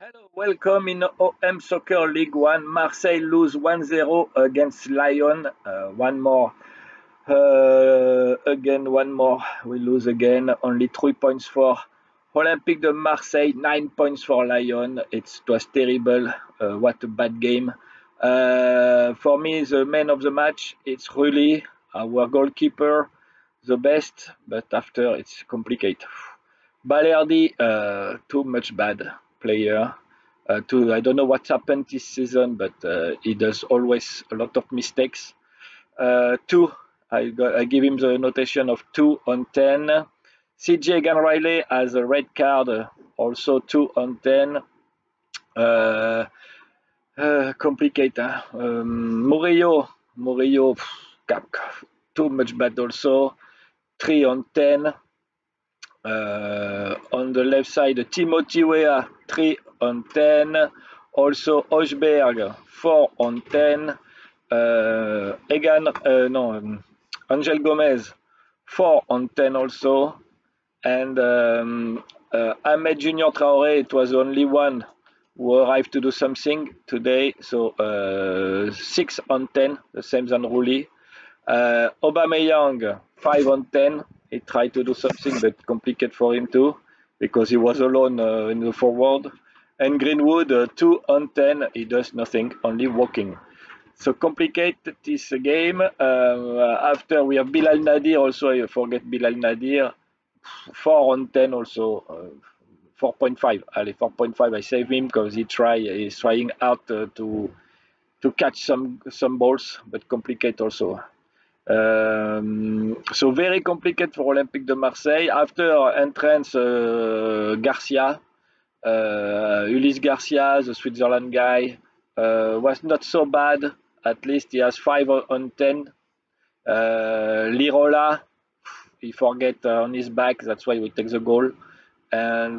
Hello, welcome in OM Soccer League 1. Marseille lose 1-0 against Lyon. One more. Again, one more. We lose again. Only 3 points for Olympique de Marseille, 9 points for Lyon. It was terrible. What a bad game. For me, the man of the match, it's Rulli, our goalkeeper, the best, but after it's complicated. Balerdi, too much bad player. I don't know what's happened this season, but he does always a lot of mistakes. Two, I give him the notation of 2 on 10. CJ Ganriley has a red card, also 2 on 10. Complicated. Murillo, too much bad also. 3 on 10. On the left side, Timothy Weah, 3 on 10. Also, Hochberg, 4 on 10. Angel Gomez, 4 on 10 also. And Ahmed Junior Traoré, it was only one who arrived to do something today. So 6 on 10, the same as Rulli. Aubameyang, 5 on 10. He tried to do something, but complicated for him too, because he was alone in the forward. And Greenwood, 2 on 10. He does nothing, only walking. So complicated this game. After we have Bilal Nadir also. I forget Bilal Nadir, 4 on 10 also. 4.5. 4.5. I save him because he's trying out to catch some balls, but complicate also. So very complicated for Olympique de Marseille. After entrance, Garcia, Ulysse Garcia, the Switzerland guy, was not so bad. At least he has 5 on 10. Lirola, he forget on his back, that's why we take the goal. And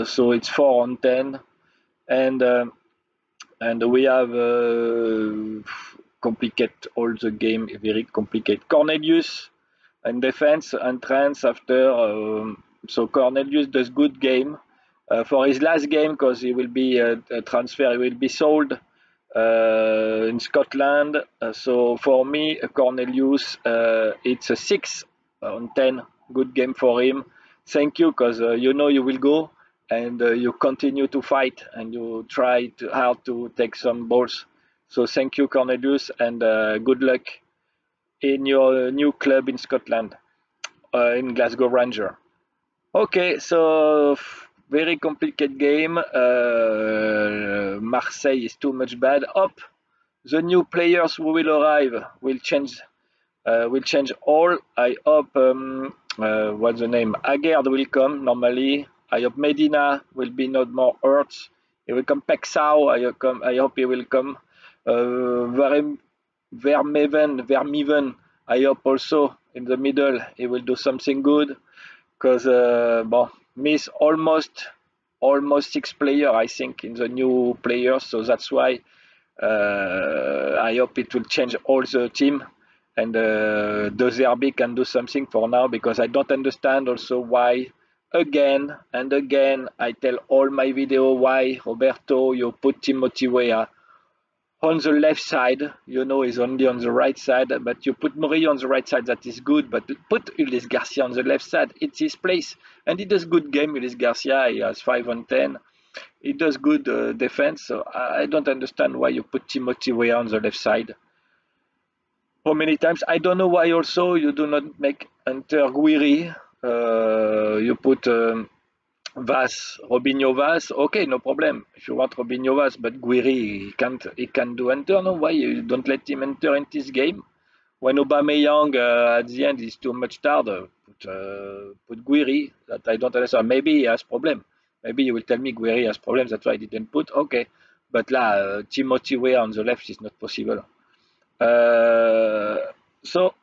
so it's 4 on 10. And we have complicate all the game, very complicated. Cornelius in defense, entrance after. So Cornelius does good game for his last game, because he will be a transfer. He will be sold in Scotland. So for me, Cornelius, it's a 6 on 10. Good game for him. Thank you, because you know you will go, and you continue to fight, and you try hard to take some balls. So thank you, Cornelius, and good luck in your new club in Scotland, in Glasgow Ranger. Okay, so very complicated game. Marseille is too much bad. Up, the new players who will arrive will change all. I hope what's the name? Agard will come normally. I hope Medina will be not more hurt. He will come. Pexau, I hope he will come. Vermeven, I hope also in the middle he will do something good, because miss almost 6 players, I think, in the new players. So that's why I hope it will change all the team, and De Zerbi can do something for now, because I don't understand also why again and again I tell all my video why Roberto you put Timothy Weah on the left side. You know he's only on the right side, but you put Murillo on the right side, that is good, but put Ulysse Garcia on the left side, it's his place, and he does good game. Ulysse Garcia, he has 5 on 10. He does good defense, so I don't understand why you put Timothy Weah on the left side. How many times? I don't know why also you do not make enter Guiri. You put Vaz, Robinho Vaz. Okay, no problem. If you want Robinho Vaz, but Guiri, he can't do enter. No, why you don't let him enter in this game? When Aubameyang at the end is too much tired, put Guiri. That I don't understand. Maybe he has problem. Maybe you will tell me Guiri has problems. That's why I didn't put. Okay, but là, Timothy Weah on the left is not possible. So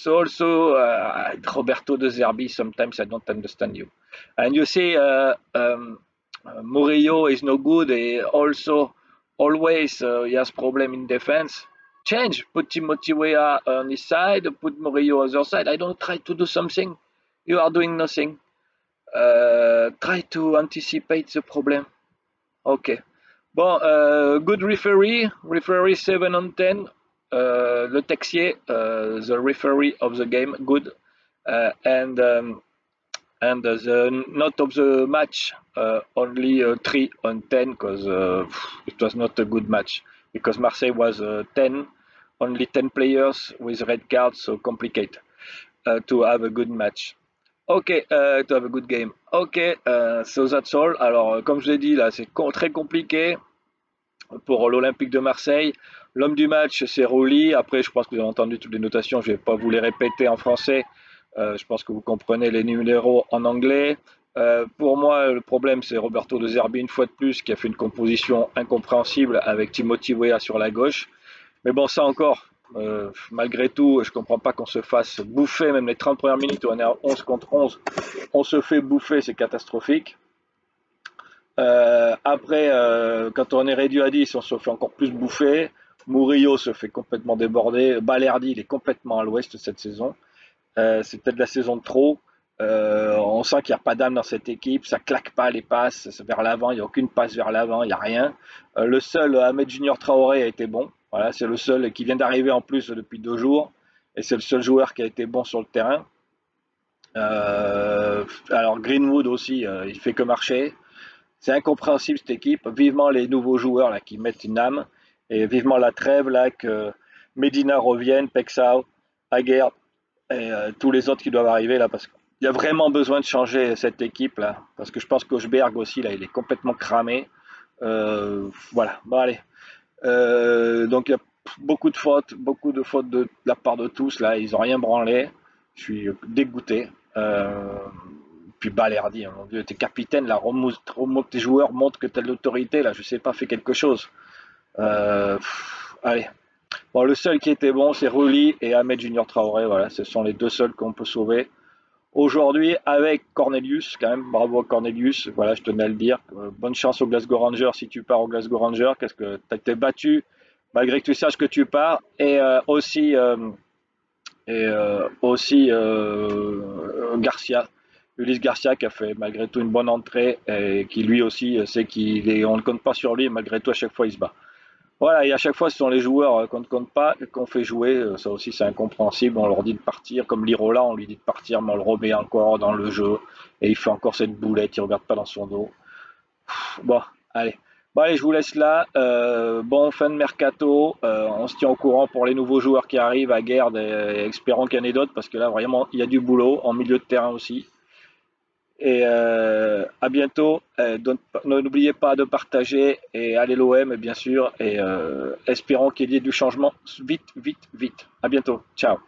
also Roberto De Zerbi, sometimes I don't understand you. And you see Murillo is no good. Also always he has problem in defense. Change, put Timothy Weah on his side, put Murillo on the other side. I don't try to do something. You are doing nothing. Try to anticipate the problem. Ok. Bon, good referee 7 on 10. Le Texier, the referee of the game, good. And the not of the match, only 3 on 10, because it was not a good match. Because Marseille was 10, only 10 players with red cards, so complicated to have a good match. Ok, to have a good game. Ok, so that's all. Alors, comme je l'ai dit, là, c'est très compliqué pour l'Olympique de Marseille. L'homme du match, c'est Rulli. Après, je pense que vous avez entendu toutes les notations. Je ne vais pas vous les répéter en français. Je pense que vous comprenez les numéros en anglais. Pour moi, le problème, c'est Roberto De Zerbi, une fois de plus, qui a fait une composition incompréhensible avec Timothy Weah sur la gauche. Mais bon, ça encore, malgré tout, je ne comprends pas qu'on se fasse bouffer, même les 30 premières minutes où on est à 11 contre 11, on se fait bouffer, c'est catastrophique. Après, quand on est réduit à 10, on se fait encore plus bouffer. Murillo se fait complètement déborder. Balerdi, il est complètement à l'ouest cette saison. C'est peut-être la saison de trop. On sent qu'il n'y a pas d'âme dans cette équipe. Ça claque pas les passes vers l'avant. Il n'y a aucune passe vers l'avant. Il n'y a rien. Le seul Ahmed Junior Traoré a été bon. Voilà, c'est le seul qui vient d'arriver en plus depuis 2 jours. Et c'est le seul joueur qui a été bon sur le terrain. Alors Greenwood aussi, il fait que marcher. C'est incompréhensible cette équipe. Vivement les nouveaux joueurs là qui mettent une âme et vivement la trêve là que Medina revienne, Pexao, Aguerd et tous les autres qui doivent arriver là parce qu'il y a vraiment besoin de changer cette équipe là parce que je pense qu'Auchberg aussi là il est complètement cramé. Voilà, bon allez. Donc il y a beaucoup de fautes de la part de tous là, ils ont rien branlé. Je suis dégoûté. Puis Balerdi, hein, mon Dieu, t'es capitaine, là, remonte tes joueurs, montre que t'as de l'autorité, là, je sais pas, fais quelque chose. Allez. Bon, le seul qui était bon, c'est Rulli et Ahmed Junior Traoré, voilà, ce sont les deux seuls qu'on peut sauver. Aujourd'hui, avec Cornelius, quand même, bravo à Cornelius, voilà, je tenais à le dire. Bonne chance au Glasgow Rangers si tu pars au Glasgow Rangers, qu'est-ce que t'as été battu, malgré que tu saches que tu pars, et aussi Garcia, Ulysse Garcia qui a fait malgré tout une bonne entrée et qui lui aussi sait on ne compte pas sur lui, malgré tout à chaque fois il se bat. Voilà, et à chaque fois ce sont les joueurs qu'on ne compte pas qu'on fait jouer, ça aussi c'est incompréhensible, on leur dit de partir, comme Lirola on lui dit de partir mais on le remet encore dans le jeu et il fait encore cette boulette, il ne regarde pas dans son dos. Bon, allez. Bon, allez, je vous laisse là. Bon fin de mercato. On se tient au courant pour les nouveaux joueurs qui arrivent à Guerd et espérons qu'il y en ait d'autres parce que là, vraiment, il y a du boulot en milieu de terrain aussi. Et à bientôt. N'oubliez pas de partager et allez l'OM, bien sûr. Et espérons qu'il y ait du changement vite, vite, vite. À bientôt. Ciao.